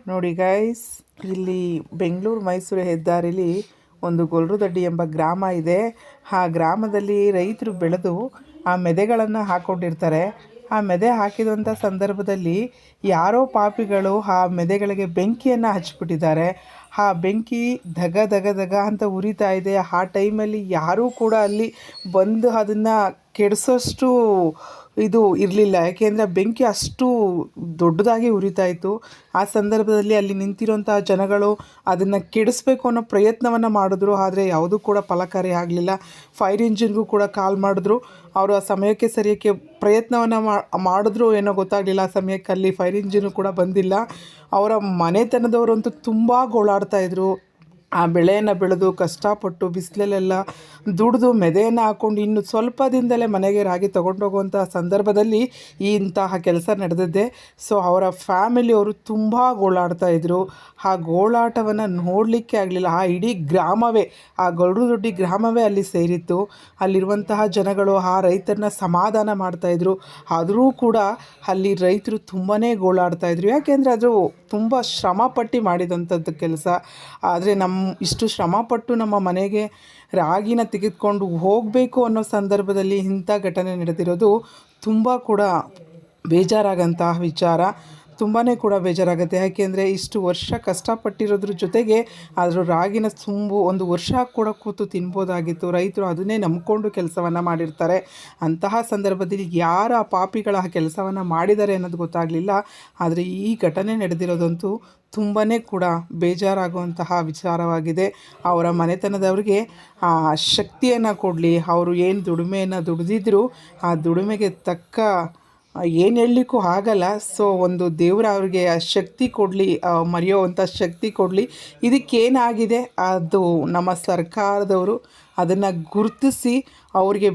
ನೋಡಿ ಗೈಸ್, ಇಲ್ಲಿ ಬೆಂಗಳೂರು ಮೈಸೂರು ಹೆದ್ದಾರಿಲಿ ಒಂದು ಗೊಲ್ರದಡ್ಡಿ ಎಂಬ ಗ್ರಾಮ ಇದೆ. ಆ ಗ್ರಾಮದಲ್ಲಿ ರೈತರು ಬೆಳೆದು ಆ ಮೆದೆಗಳನ್ನು ಹಾಕ್ಕೊಂಡಿರ್ತಾರೆ. ಆ ಮೆದೆ ಹಾಕಿದಂಥ ಸಂದರ್ಭದಲ್ಲಿ ಯಾರೋ ಪಾಪಿಗಳು ಆ ಮೆದೆಗಳಿಗೆ ಬೆಂಕಿಯನ್ನು ಹಚ್ಚಿಬಿಟ್ಟಿದ್ದಾರೆ. ಆ ಬೆಂಕಿ ಧಗ ಧಗ ಧಗ ಅಂತ ಉರಿತಾ ಇದೆ. ಆ ಟೈಮಲ್ಲಿ ಯಾರೂ ಕೂಡ ಅಲ್ಲಿ ಬಂದು ಅದನ್ನು ಕೆಡಿಸೋಷ್ಟು ಇದು ಇರಲಿಲ್ಲ. ಯಾಕೆಂದರೆ ಬೆಂಕಿ ಅಷ್ಟು ದೊಡ್ಡದಾಗಿ ಉರಿತಾ ಇತ್ತು. ಆ ಸಂದರ್ಭದಲ್ಲಿ ಅಲ್ಲಿ ನಿಂತಿರೋಂಥ ಜನಗಳು ಅದನ್ನು ಕೆಡಿಸ್ಬೇಕು ಅನ್ನೋ ಪ್ರಯತ್ನವನ್ನು ಮಾಡಿದ್ರು. ಆದರೆ ಯಾವುದೂ ಕೂಡ ಫಲಕಾರಿ ಆಗಲಿಲ್ಲ. ಫೈರ್ ಇಂಜಿನ್ಗೂ ಕೂಡ ಕಾಲ್ ಮಾಡಿದ್ರು. ಅವರು ಆ ಸಮಯಕ್ಕೆ ಸರಿಯಕ್ಕೆ ಪ್ರಯತ್ನವನ್ನು ಮಾಡಿದ್ರು ಏನೋ ಗೊತ್ತಾಗಲಿಲ್ಲ. ಆ ಸಮಯಕ್ಕೆ ಅಲ್ಲಿ ಫೈರ್ ಇಂಜಿನು ಕೂಡ ಬಂದಿಲ್ಲ. ಅವರ ಮನೆತನದವರಂತೂ ತುಂಬ ಗೋಳಾಡ್ತಾಯಿದ್ರು. ಆ ಬೆಳೆಯನ್ನು ಬೆಳೆದು ಕಷ್ಟಪಟ್ಟು ಬಿಸಿಲಲ್ಲೆಲ್ಲ ದುಡಿದು ಮೆದೆಯನ್ನು ಹಾಕ್ಕೊಂಡು ಇನ್ನು ಸ್ವಲ್ಪ ದಿನದಲ್ಲೇ ಮನೆಗೆ ರಾಗಿ ತೊಗೊಂಡೋಗುವಂಥ ಸಂದರ್ಭದಲ್ಲಿ ಇಂತಹ ಕೆಲಸ ನಡೆದಿದ್ದೆ. ಸೊ ಅವರ ಫ್ಯಾಮಿಲಿಯವರು ತುಂಬ ಗೋಳಾಡ್ತಾಯಿದ್ರು. ಆ ಗೋಳಾಟವನ್ನು ನೋಡಲಿಕ್ಕೆ ಆಗಲಿಲ್ಲ. ಆ ಇಡೀ ಗ್ರಾಮವೇ, ಆ ಗೊಲ್ರದಡ್ಡಿ ಗ್ರಾಮವೇ ಅಲ್ಲಿ ಸೇರಿತ್ತು. ಅಲ್ಲಿರುವಂತಹ ಜನಗಳು ಆ ರೈತರನ್ನ ಸಮಾಧಾನ ಮಾಡ್ತಾಯಿದ್ರು. ಆದರೂ ಕೂಡ ಅಲ್ಲಿ ರೈತರು ತುಂಬಾ ಗೋಳಾಡ್ತಾಯಿದ್ರು. ಯಾಕೆಂದರೆ ಅದು ತುಂಬ ಶ್ರಮಪಟ್ಟು ಮಾಡಿದಂಥದ್ದು ಕೆಲಸ. ಆದರೆ ಇಷ್ಟು ಶ್ರಮಪಟ್ಟು ನಮ್ಮ ಮನೆಗೆ ರಾಗಿನ ತೆಗೆದುಕೊಂಡು ಹೋಗಬೇಕು ಅನ್ನೋ ಸಂದರ್ಭದಲ್ಲಿ ಇಂಥ ಘಟನೆ ನಡೆದಿರೋದು ತುಂಬ ಕೂಡ ಬೇಜಾರಾಗಂತಹ ವಿಚಾರ. ತುಂಬಾ ಕೂಡ ಬೇಜಾರಾಗುತ್ತೆ. ಯಾಕೆಂದರೆ ಇಷ್ಟು ವರ್ಷ ಕಷ್ಟಪಟ್ಟಿರೋದ್ರ ಜೊತೆಗೆ ಅದರ ರಾಗಿನ ಒಂದು ವರ್ಷ ಕೂಡ ಕೂತು ತಿನ್ಬೋದಾಗಿತ್ತು. ರೈತರು ಅದನ್ನೇ ನಂಬಿಕೊಂಡು ಕೆಲಸವನ್ನು ಮಾಡಿರ್ತಾರೆ. ಅಂತಹ ಸಂದರ್ಭದಲ್ಲಿ ಯಾರ ಪಾಪಿಗಳ ಆ ಕೆಲಸವನ್ನು ಮಾಡಿದ್ದಾರೆ ಅನ್ನೋದು ಗೊತ್ತಾಗಲಿಲ್ಲ. ಆದರೆ ಈ ಘಟನೆ ನಡೆದಿರೋದಂತೂ ತುಂಬಾ ಕೂಡ ಬೇಜಾರಾಗುವಂತಹ ವಿಚಾರವಾಗಿದೆ. ಅವರ ಮನೆತನದವರಿಗೆ ಆ ಶಕ್ತಿಯನ್ನು ಕೊಡಲಿ. ಅವರು ಏನು ದುಡಿಮೆಯನ್ನು ದುಡಿದಿದ್ರು ಆ ದುಡಿಮೆಗೆ ತಕ್ಕ ಏನು ಹೇಳಲಿಕ್ಕೂ ಆಗಲ್ಲ. ಸೊ ಒಂದು ದೇವರ ಅವ್ರಿಗೆ ಆ ಶಕ್ತಿ ಕೊಡಲಿ, ಮರೆಯೋವಂಥ ಶಕ್ತಿ ಕೊಡಲಿ. ಇದಕ್ಕೇನಾಗಿದೆ ಅದು ನಮ್ಮ ಸರ್ಕಾರದವರು ಅದನ್ನು ಗುರುತಿಸಿ ಅವ್ರಿಗೆ